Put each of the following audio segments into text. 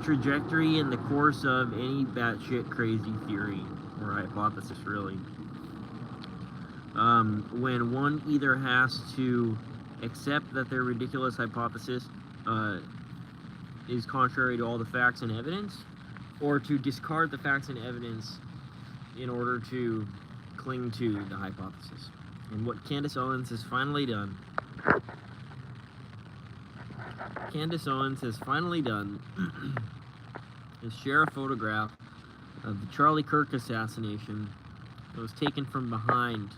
trajectory and the course of any batshit crazy theory or hypothesis, really. When one either has to accept that their ridiculous hypothesis is contrary to all the facts and evidence, or to discard the facts and evidence in order to cling to the hypothesis. And what Candace Owens has finally done, is share a photograph of the Charlie Kirk assassination that was taken from behind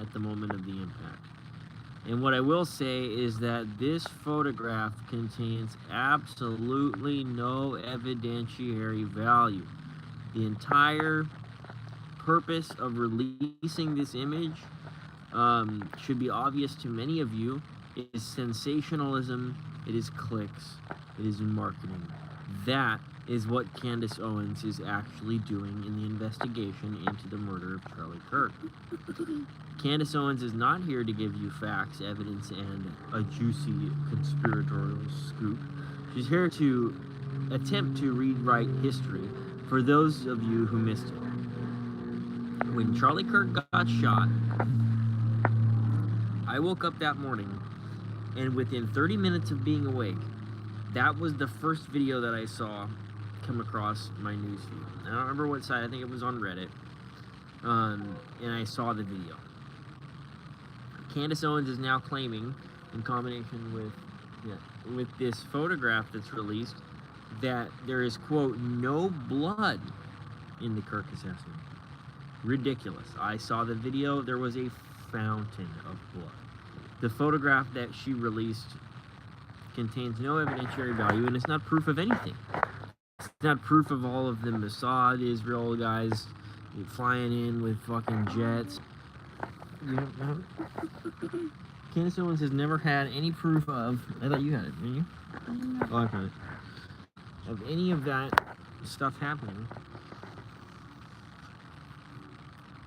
at the moment of the impact. And what I will say is that this photograph contains absolutely no evidentiary value. The entire purpose of releasing this image should be obvious to many of you. It is sensationalism, it is clicks, it is marketing. That is what Candace Owens is actually doing in the investigation into the murder of Charlie Kirk. Candace Owens is not here to give you facts, evidence, and a juicy conspiratorial scoop. She's here to attempt to rewrite history for those of you who missed it. When Charlie Kirk got shot, I woke up that morning, and within 30 minutes of being awake, that was the first video that I saw come across my newsfeed. I don't remember what site, I think it was on Reddit, and I saw the video. Candace Owens is now claiming, in combination with this photograph that's released, that there is, quote, no blood in the Kirk assassination. Ridiculous. I saw the video, there was a fountain of blood. The photograph that she released contains no evidentiary value, and it's not proof of anything. It's not proof of all of the Mossad Israel guys flying in with fucking jets. Candace Owens has never had any proof of, I thought you had it, didn't you? Oh, I got it. Of any of that stuff happening.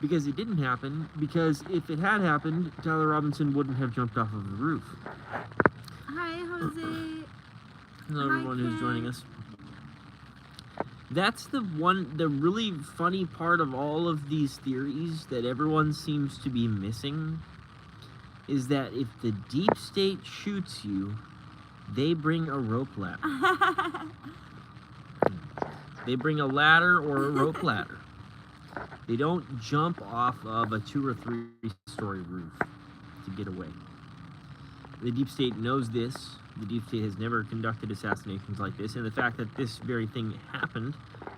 Because it didn't happen, because if it had happened, Tyler Robinson wouldn't have jumped off of the roof. Hi, Jose. Hello, everyone who's joining us. That's the really funny part of all of these theories that everyone seems to be missing, is that if the deep state shoots you, they bring a rope ladder. They bring a ladder or a rope ladder. They don't jump off of a 2 or 3 story roof to get away. The deep state knows this. The deep state has never conducted assassinations like this, and the fact that this very thing happened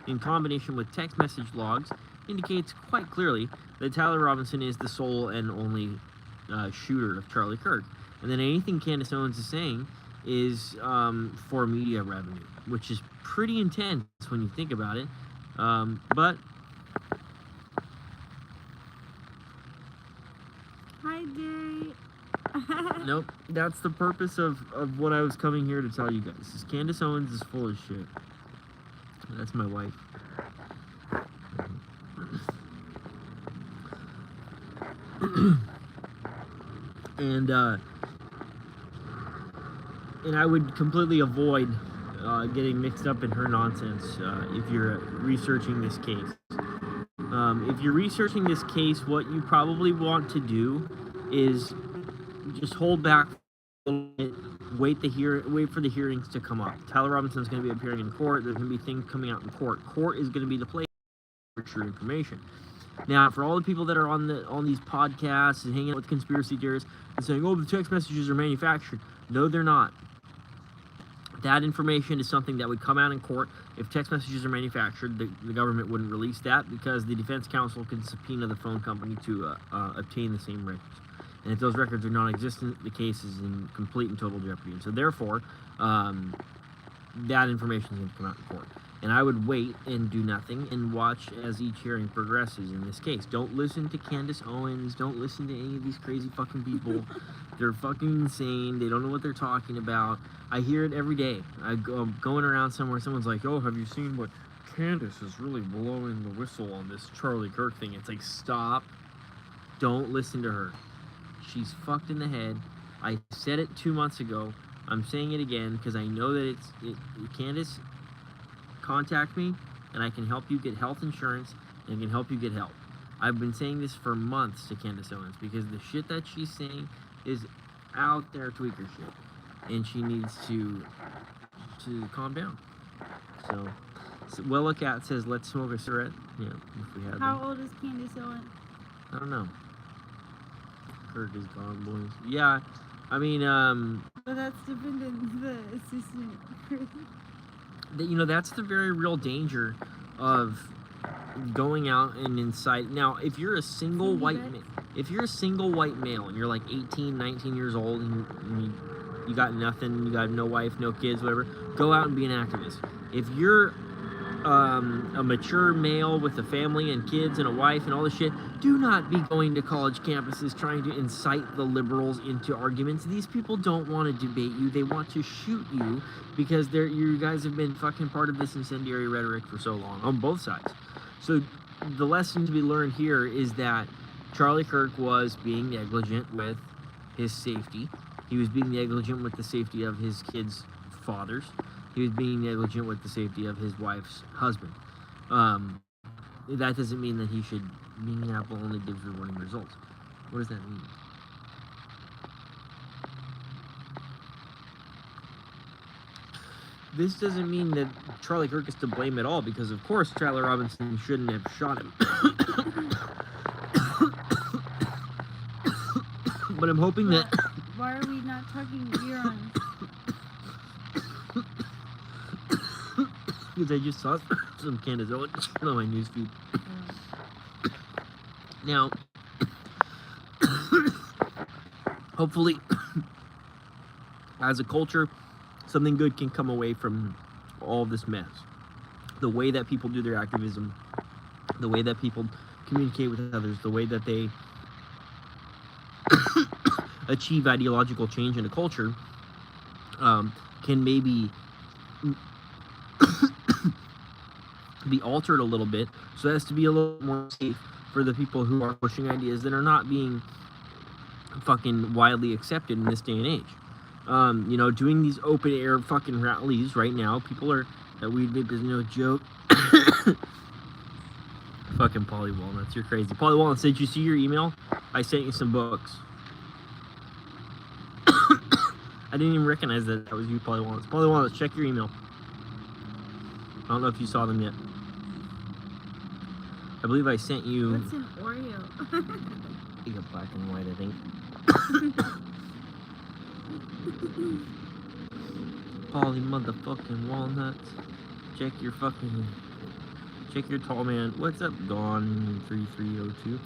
in combination with text message logs indicates quite clearly that Tyler Robinson is the sole and only shooter of Charlie Kirk. And then anything Candace Owens is saying is for media revenue, which is pretty intense when you think about it. But Hi, Jerry. nope, that's the purpose of what I was coming here to tell you guys. Is Candace Owens is full of shit. That's my wife. And I would completely avoid getting mixed up in her nonsense if you're researching this case. If you're researching this case, what you probably want to do is just hold back a little bit, wait for the hearings to come up. Tyler Robinson's going to be appearing in court. There's going to be things coming out in court. Court is going to be the place for true information. Now, for all the people that are on these podcasts and hanging out with conspiracy theorists and saying, "Oh, the text messages are manufactured," no, they're not. That information is something that would come out in court. If text messages are manufactured, the government wouldn't release that because the defense counsel can subpoena the phone company to obtain the same records. And if those records are non-existent, the case is in complete and total jeopardy. And so therefore, that information is going to come out in court. And I would wait and do nothing and watch as each hearing progresses in this case. Don't listen to Candace Owens. Don't listen to any of these crazy fucking people. They're fucking insane. They don't know what they're talking about. I hear it every day. I'm going around somewhere, someone's like, "Oh, have you seen what Candace is really blowing the whistle on this Charlie Kirk thing?" It's like, stop. Don't listen to her. She's fucked in the head. I said it 2 months ago. I'm saying it again because I know that Candace contact me, and I can help you get health insurance and can help you get help. I've been saying this for months to Candace Owens because the shit that she's saying is out there tweaker shit, and she needs to calm down. So Willa Cat says, let's smoke a cigarette. Yeah, if we had How them. old is Candace Owens? I don't know. Kirk is gone, boys. Yeah, I mean, But that's different than the assistant. that's the very real danger of going out and incite. Now, if you're a single white male and you're like 18, 19 years old and you got nothing, you got no wife, no kids, whatever, go out and be an activist. If you're a mature male with a family and kids and a wife and all this shit, do not be going to college campuses trying to incite the liberals into arguments. These people don't want to debate you. They want to shoot you because you guys have been fucking part of this incendiary rhetoric for so long on both sides. So the lesson to be learned here is that Charlie Kirk was being negligent with his safety. He was being negligent with the safety of his kids' fathers. He was being negligent with the safety of his wife's husband. That doesn't mean that he should. Being an apple only gives rewarding results. What does that mean? This doesn't mean that Charlie Kirk is to blame at all, because of course Charlie Robinson shouldn't have shot him. But I'm hoping that... Why are we not talking neurons? Because I just saw some Candace Owens on my newsfeed. Now, hopefully, as a culture, something good can come away from all of this mess. The way that people do their activism, the way that people communicate with others, the way that they achieve ideological change in a culture, can maybe be altered a little bit so as to be a little more safe for the people who are pushing ideas that are not being fucking widely accepted in this day and age. Doing these open air fucking rallies right now, people are, that weed vape is no joke. Fucking Polly Walnuts, you're crazy. Polly Walnuts, did you see your email? I sent you some books. I didn't even recognize that was you, Polly Walnuts. Polly Walnuts, check your email. I don't know if you saw them yet. I believe I sent you... What's an Oreo? You got black and white, I think. Polly motherfucking Walnuts. Check your tall man. What's up, Gone 3302?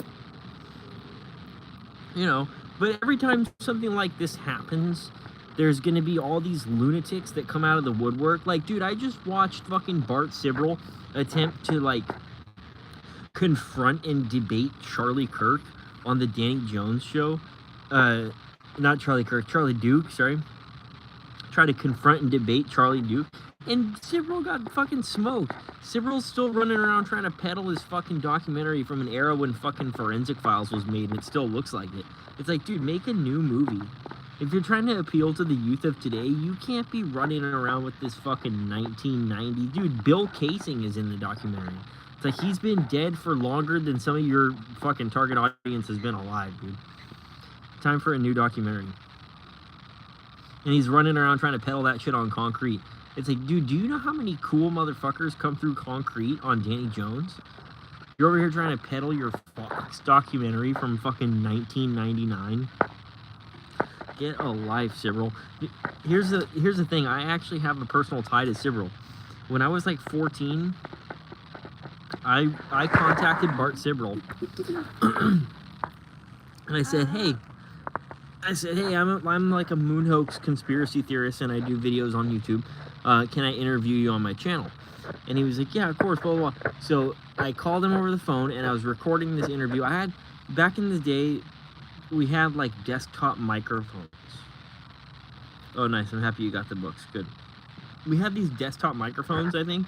But every time something like this happens, there's gonna be all these lunatics that come out of the woodwork. Like, dude, I just watched fucking Bart Sibrel attempt to, confront and debate Charlie Kirk on the Danny Jones show. Not Charlie Kirk, Charlie Duke, sorry. Try to confront and debate Charlie Duke. And Sibrel got fucking smoked. Sibrel's still running around trying to peddle his fucking documentary from an era when fucking Forensic Files was made, and it still looks like it. It's like, dude, make a new movie. If you're trying to appeal to the youth of today, you can't be running around with this fucking 1990. Dude, Bill Casing is in the documentary. It's like he's been dead for longer than some of your fucking target audience has been alive, dude. Time for a new documentary. And he's running around trying to peddle that shit on Concrete. It's like, dude, do you know how many cool motherfuckers come through Concrete on Danny Jones? You're over here trying to peddle your Fox documentary from fucking 1999. Get a life, Sibrel. Here's the thing. I actually have a personal tie to Sibrel. When I was like 14, I contacted Bart Sibrel. And I said, hey, I'm like a moon hoax conspiracy theorist, and I do videos on YouTube. Can I interview you on my channel? And he was like, yeah, of course, blah, blah, blah. So I called him over the phone, and I was recording this interview. Back in the day, we had like desktop microphones. Oh, nice. I'm happy you got the books. Good. We had these desktop microphones, I think.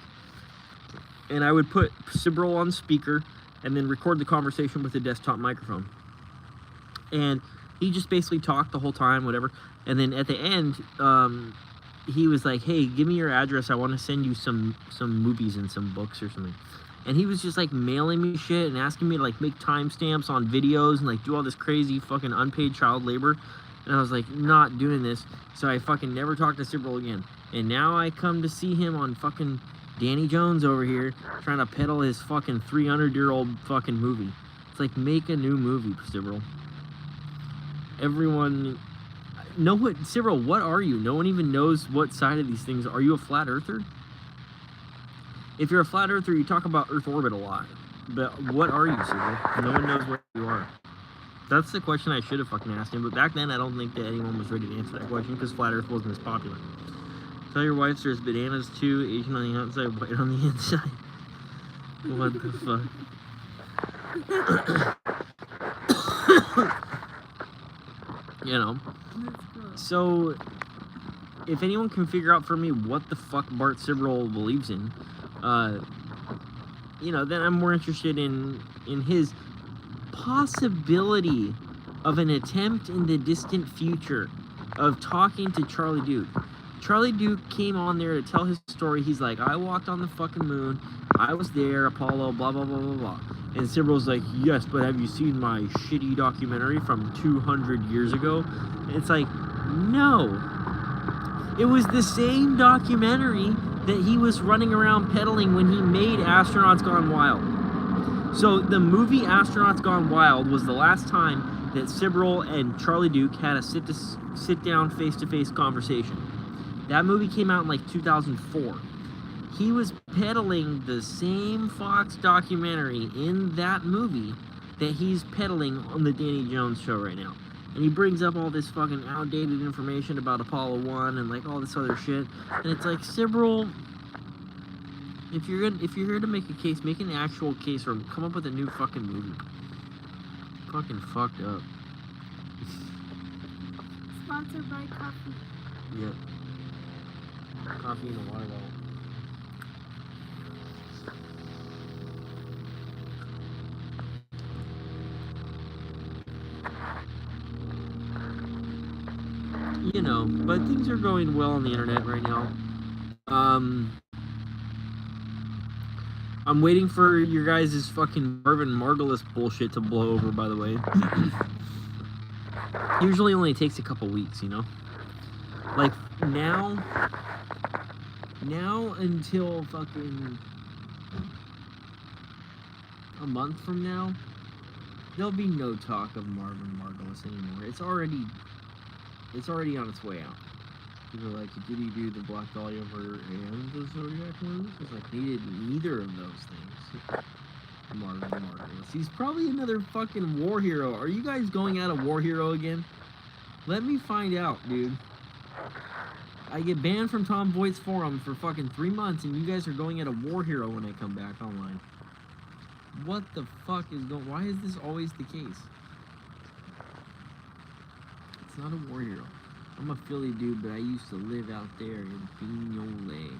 And I would put Sibrel on speaker and then record the conversation with the desktop microphone. And he just basically talked the whole time, whatever. And then at the end, he was like, hey, give me your address. I want to send you some movies and some books or something. And he was just like mailing me shit and asking me to like make timestamps on videos and like do all this crazy fucking unpaid child labor. And I was like, not doing this. So I fucking never talked to Cyril again. And now I come to see him on fucking Danny Jones over here trying to peddle his fucking 300-year-old fucking movie. It's like, make a new movie, Cyril. Everyone... No, what, Cyril, what are you? No one even knows what side of these things. Are you a flat earther? If you're a flat earther, you talk about Earth orbit a lot. But what are you, Cyril? No one knows what you are. That's the question I should have fucking asked him. But back then, I don't think that anyone was ready to answer that question because flat Earth wasn't as popular. Tell your wife there's bananas too, Asian on the outside, white on the inside. What the fuck? You know. So, if anyone can figure out for me what the fuck Bart Cyril believes in, you know, then I'm more interested in his possibility of an attempt in the distant future of talking to Charlie Duke. Charlie Duke came on there to tell his story. He's like, I walked on the fucking moon. I was there, Apollo, blah, blah, blah, blah, blah. And Cyril's like, yes, but have you seen my shitty documentary from 200 years ago? And it's like, no. It was the same documentary that he was running around peddling when he made Astronauts Gone Wild. So the movie Astronauts Gone Wild was the last time that Cyril and Charlie Duke had a sit-down, face-to-face conversation. That movie came out in like 2004. He was peddling the same Fox documentary in that movie that he's peddling on the Danny Jones show right now. And he brings up all this fucking outdated information about Apollo 1 and like all this other shit. And it's like, Cyril, if you're here to make a case, make an actual case or come up with a new fucking movie. Fucking fucked up. Sponsored by coffee. Yep. Coffee and a water bottle. You know, but things are going well on the internet right now. I'm waiting for your guys' fucking Marvin Margolis bullshit to blow over, by the way. Usually only takes a couple weeks, you know? Like, now until fucking a month from now, there'll be no talk of Marvin Margolis anymore. It's already on its way out. People are like, did he do the Black Dahlia murder and the Zodiac movies? It's like, he did neither of those things. Marvin Margolis. He's probably another fucking war hero. Are you guys going out of war hero again? Let me find out, dude. I get banned from Tom Voigt's forum for fucking 3 months, and you guys are going at a war hero when I come back online. What the fuck is going? Why is this always the case? It's not a war hero. I'm a Philly dude, but I used to live out there in Pignole.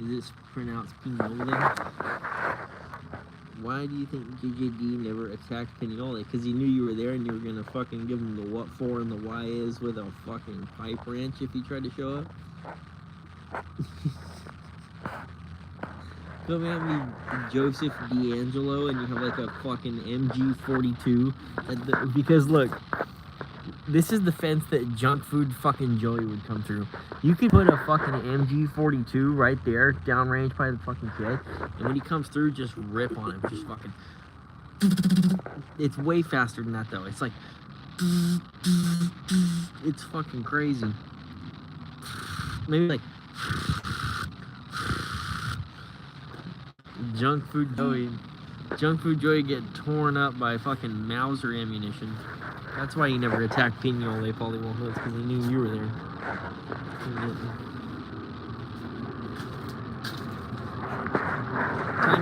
Is this pronounced Pignole? Why do you think JJD never attacked Pignole? Because he knew you were there and you were gonna fucking give him the what for and the why is with a fucking pipe wrench if he tried to show up? Come at me, Joseph D'Angelo, and you have like a fucking MG42. Because look, this is the fence that junk food fucking Joey would come through. You could put a fucking MG42 right there, downrange by the fucking kid, and when he comes through, just rip on him. Just fucking... It's way faster than that, though. It's like... It's fucking crazy. Maybe like... Junk food Joey get torn up by fucking Mauser ammunition. That's why he never attacked Pignole, Polly Hoods, because he knew you were there. Time